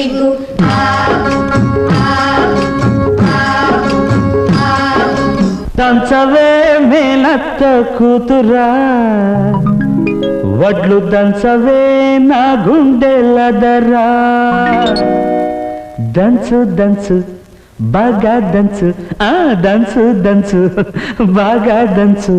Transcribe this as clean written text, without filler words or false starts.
సిగ్గు దంచవే మేనత్త కూతురా వడ్లు దంచవే నా గుండెలదరా దంచు దంచు బాగా దంచు దంచు దంచు బాగా దంచు